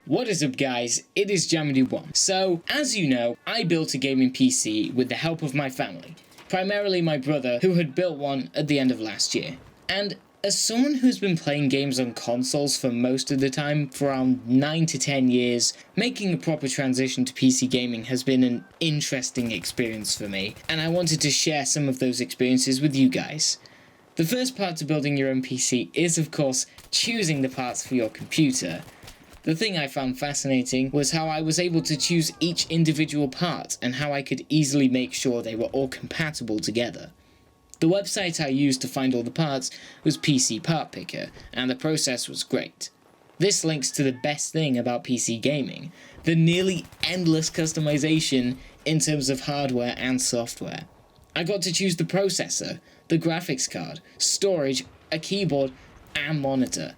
What is up guys, it is Jamedy1. So, as you know, I built a gaming PC with the help of my family. Primarily my brother, who had built one at the end of last year. And as someone who's been playing games on consoles for most of the time, for around 9 to 10 years, making a proper transition to PC gaming has been an interesting experience for me, and I wanted to share some of those experiences with you guys. The first part to building your own PC is of course choosing the parts for your computer. The thing I found fascinating was how I was able to choose each individual part and how I could easily make sure they were all compatible together. The website I used to find all the parts was PC Part Picker, and the process was great. This links to the best thing about PC gaming, the nearly endless customization in terms of hardware and software. I got to choose the processor, the graphics card, storage, a keyboard, and monitor.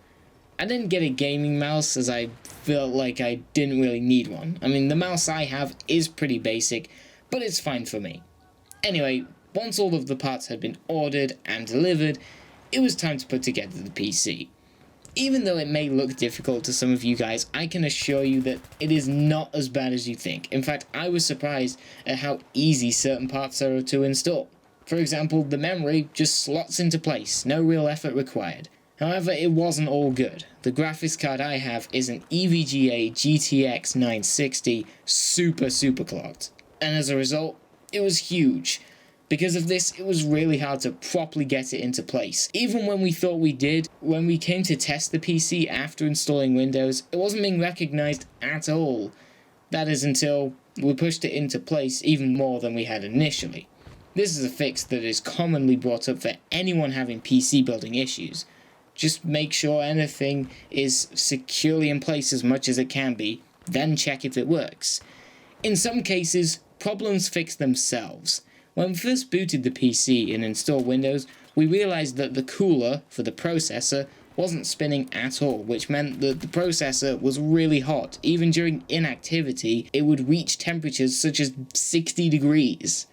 I didn't get a gaming mouse as I felt like I didn't really need one. I mean, the mouse I have is pretty basic, but it's fine for me. Anyway, once all of the parts had been ordered and delivered, it was time to put together the PC. Even though it may look difficult to some of you guys, I can assure you that it is not as bad as you think. In fact, I was surprised at how easy certain parts are to install. For example, the memory just slots into place, no real effort required. However, it wasn't all good. The graphics card I have is an EVGA GTX 960 super clocked, and as a result, it was huge. Because of this, it was really hard to properly get it into place. Even when we thought we did, when we came to test the PC after installing Windows, it wasn't being recognized at all. That is until we pushed it into place even more than we had initially. This is a fix that is commonly brought up for anyone having PC building issues. Just make sure anything is securely in place as much as it can be, then check if it works. In some cases, problems fix themselves. When we first booted the PC and installed Windows, we realized that the cooler for the processor wasn't spinning at all, which meant that the processor was really hot. Even during inactivity, it would reach temperatures such as 60 degrees.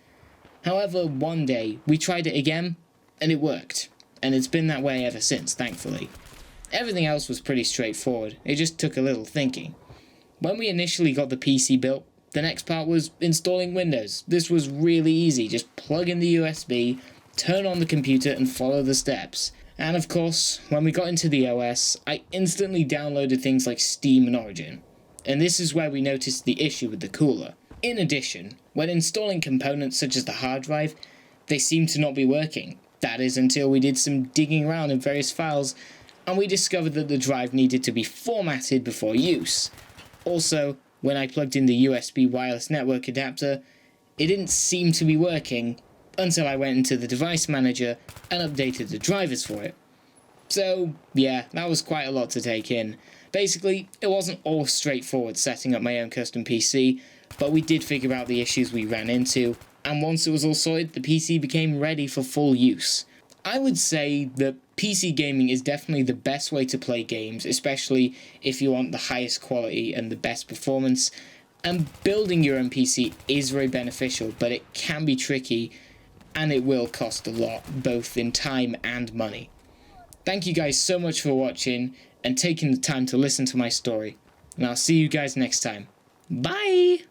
However, one day, we tried it again, and it worked. And it's been that way ever since, thankfully. Everything else was pretty straightforward, it just took a little thinking. When we initially got the PC built, the next part was installing Windows. This was really easy, just plug in the USB, turn on the computer and follow the steps. And of course, when we got into the OS, I instantly downloaded things like Steam and Origin. And this is where we noticed the issue with the cooler. In addition, when installing components such as the hard drive, they seemed to not be working. That is until we did some digging around in various files and we discovered that the drive needed to be formatted before use. Also, when I plugged in the USB wireless network adapter, it didn't seem to be working until I went into the device manager and updated the drivers for it. So yeah, that was quite a lot to take in. Basically, it wasn't all straightforward setting up my own custom PC, but we did figure out the issues we ran into, and once it was all sorted, the PC became ready for full use. I would say that PC gaming is definitely the best way to play games, especially if you want the highest quality and the best performance. And building your own PC is very beneficial, but it can be tricky, and it will cost a lot, both in time and money. Thank you guys so much for watching, and taking the time to listen to my story. And I'll see you guys next time. Bye!